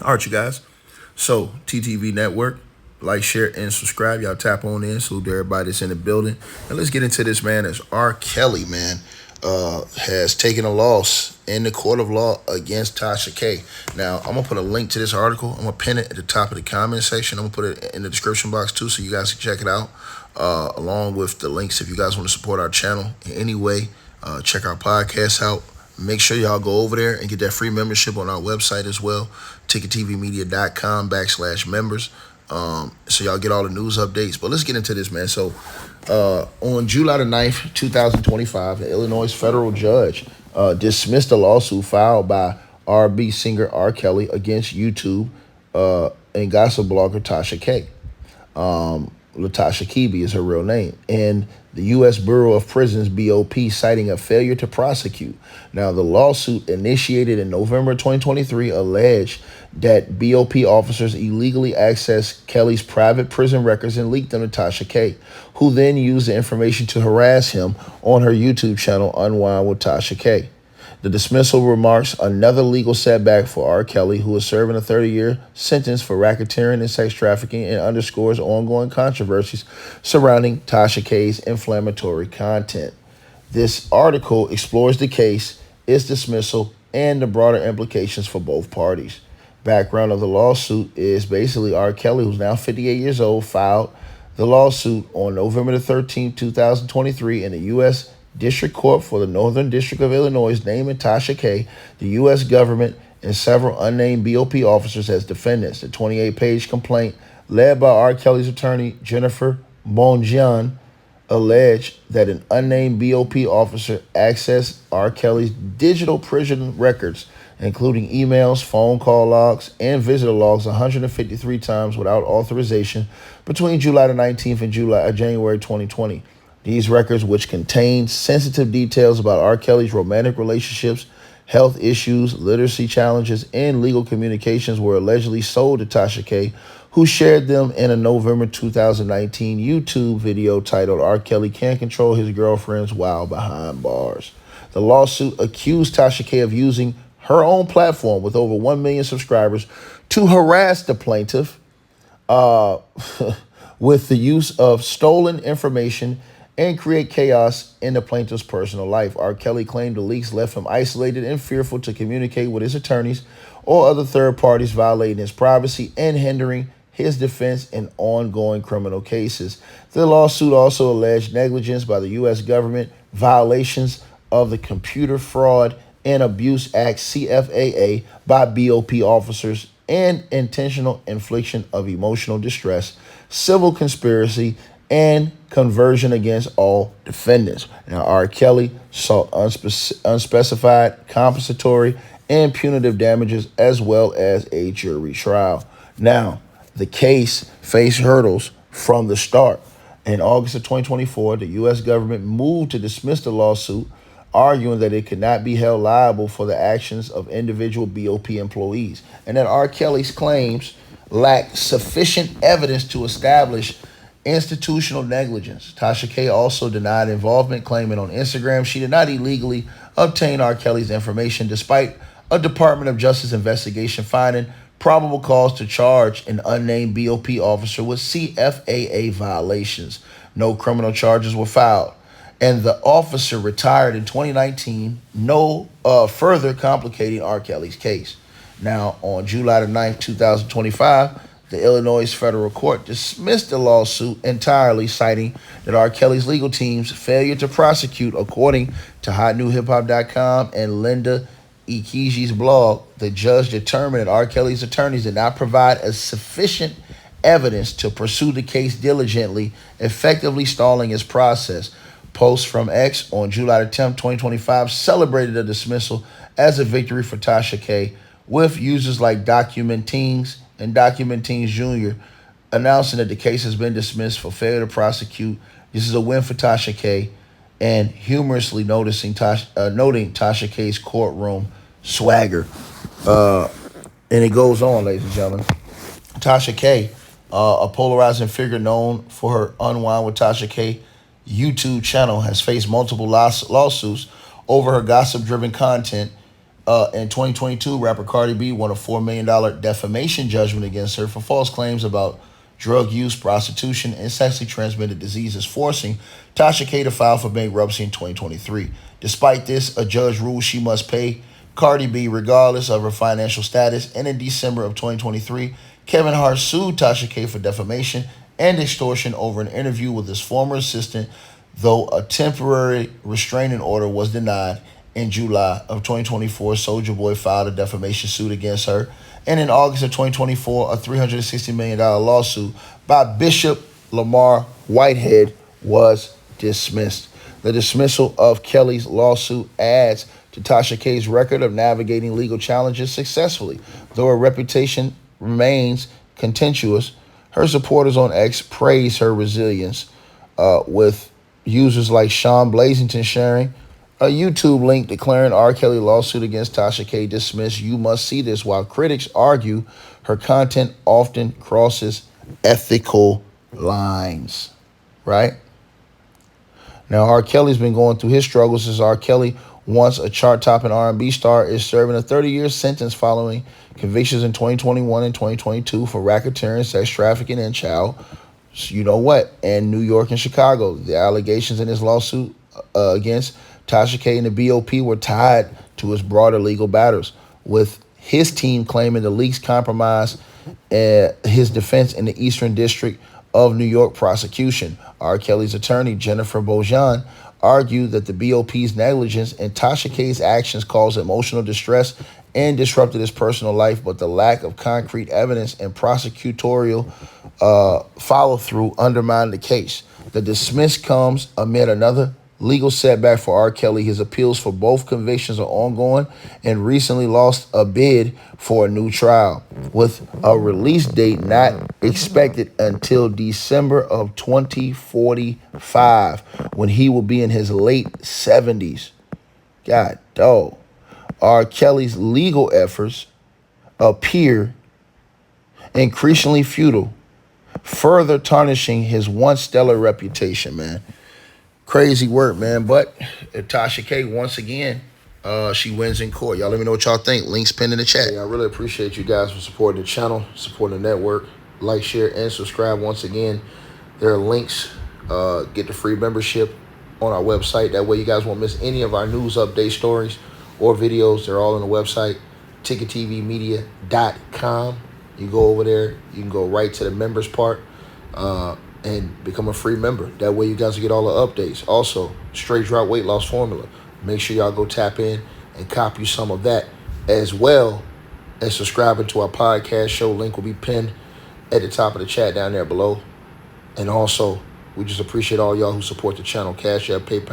All right, you guys. So, TTV Network, like, share, and subscribe. Y'all tap on in. Salute to everybody that's in the building. And let's get into this, man. As R. Kelly, man, has taken a loss in the court of law against Tasha K. Now, I'm going to put a link to this article. I'm going to pin it at the top of the comment section. I'm going to put it in the description box, too, so you guys can check it out, along with the links if you guys want to support our channel in any way. Check our podcast out. Make sure y'all go over there and get that free membership on our website as well, ticketvmedia.com/members. So y'all get all the news updates. But let's get into this, man. So on July the 9th, 2025, an Illinois federal judge dismissed a lawsuit filed by R&B singer R. Kelly against YouTube and gossip blogger Tasha K. Latasha Kebe is her real name, and the U.S. Bureau of Prisons, BOP, citing a failure to prosecute. Now, the lawsuit initiated in November 2023 alleged that BOP officers illegally accessed Kelly's private prison records and leaked them to Tasha K, who then used the information to harass him on her YouTube channel, Unwind with Tasha K. The dismissal remarks another legal setback for R. Kelly, who is serving a 30-year sentence for racketeering and sex trafficking, and underscores ongoing controversies surrounding Tasha K's inflammatory content. This article explores the case, its dismissal, and the broader implications for both parties. Background of the lawsuit is basically R. Kelly, who's now 58 years old, filed the lawsuit on November the 13th, 2023 in the U.S. District Court for the Northern District of Illinois, naming Tasha K, the U.S. government, and several unnamed BOP officers as defendants. The 28-page complaint, led by R. Kelly's attorney, Jennifer Bonjean, alleged that an unnamed BOP officer accessed R. Kelly's digital prison records, including emails, phone call logs, and visitor logs 153 times without authorization between July the 19th and January 2020. These records, which contain sensitive details about R. Kelly's romantic relationships, health issues, literacy challenges, and legal communications, were allegedly sold to Tasha K, who shared them in a November 2019 YouTube video titled R. Kelly Can't Control His Girlfriends While Behind Bars. The lawsuit accused Tasha K of using her own platform with over 1 million subscribers to harass the plaintiff with the use of stolen information and create chaos in the plaintiff's personal life. R. Kelly claimed the leaks left him isolated and fearful to communicate with his attorneys or other third parties, violating his privacy and hindering his defense in ongoing criminal cases. The lawsuit also alleged negligence by the U.S. government, violations of the Computer Fraud and Abuse Act, CFAA, by BOP officers, and intentional infliction of emotional distress, civil conspiracy, and conversion against all defendants. Now, R. Kelly sought unspecified, compensatory, and punitive damages, as well as a jury trial. Now, the case faced hurdles from the start. In August of 2024, the U.S. government moved to dismiss the lawsuit, arguing that it could not be held liable for the actions of individual BOP employees, and that R. Kelly's claims lacked sufficient evidence to establish institutional negligence. Tasha K also denied involvement, claiming on Instagram she did not illegally obtain R. Kelly's information, despite a Department of Justice investigation finding probable cause to charge an unnamed BOP officer with CFAA violations. No criminal charges were filed, and the officer retired in 2019, further complicating R. Kelly's case. Now, on July the 9th, 2025, the Illinois federal court dismissed the lawsuit entirely, citing that R. Kelly's legal team's failure to prosecute. According to HotNewHipHop.com and Linda Ikiji's blog, the judge determined that R. Kelly's attorneys did not provide a sufficient evidence to pursue the case diligently, effectively stalling its process. Posts from X on July 10, 2025 celebrated the dismissal as a victory for Tasha K, with users like Documentings and Documentings Jr. announcing that the case has been dismissed for failure to prosecute. This is a win for Tasha K, and humorously noting Tasha K's courtroom swagger. And it goes on, ladies and gentlemen. Tasha K, a polarizing figure known for her Unwind with Tasha K YouTube channel, has faced multiple lawsuits over her gossip-driven content In 2022, rapper Cardi B won a $4 million defamation judgment against her for false claims about drug use, prostitution, and sexually transmitted diseases, forcing Tasha K to file for bankruptcy in 2023. Despite this, a judge ruled she must pay Cardi B regardless of her financial status, and in December of 2023, Kevin Hart sued Tasha K for defamation and extortion over an interview with his former assistant, though a temporary restraining order was denied. In July of 2024, Soulja Boy filed a defamation suit against her, and in August of 2024, a $360 million lawsuit by Bishop Lamar Whitehead was dismissed. The dismissal of Kelly's lawsuit adds to Tasha K's record of navigating legal challenges successfully. Though her reputation remains contentious, her supporters on X praise her resilience, with users like Sean Blazington sharing a YouTube link declaring R. Kelly lawsuit against Tasha K dismissed. You must see this, while critics argue her content often crosses ethical lines, right? Now, R. Kelly's been going through his struggles since R. Kelly, once a chart-topping R&B star, is serving a 30-year sentence following convictions in 2021 and 2022 for racketeering, sex trafficking, and child, you know what, and New York and Chicago. The allegations in his lawsuit against Tasha K and the BOP were tied to his broader legal battles, with his team claiming the leaks compromised his defense in the Eastern District of New York prosecution. R. Kelly's attorney, Jennifer Bojan, argued that the BOP's negligence and Tasha K's actions caused emotional distress and disrupted his personal life, but the lack of concrete evidence and prosecutorial follow-through undermined the case. The dismiss comes amid another legal setback for R. Kelly. His appeals for both convictions are ongoing and recently lost a bid for a new trial, with a release date not expected until December of 2045, when he will be in his late 70s. God, dog. R. Kelly's legal efforts appear increasingly futile, further tarnishing his once stellar reputation, man. Crazy work, man. But Tasha K, once again, she wins in court. Y'all let me know what y'all think. Links pinned in the chat. I really appreciate you guys for supporting the channel, supporting the network. Like, share, and subscribe. Once again, there are links. Get the free membership on our website. That way you guys won't miss any of our news update stories or videos. They're all on the website, ticketvmedia.com. You go over there. You can go right to the members part. And become a free member. That way you guys will get all the updates. Also, straight drought weight loss formula. Make sure y'all go tap in and copy some of that, as well as subscribing to our podcast show. Link will be pinned at the top of the chat down there below. And also, we just appreciate all y'all who support the channel. Cash App, PayPal.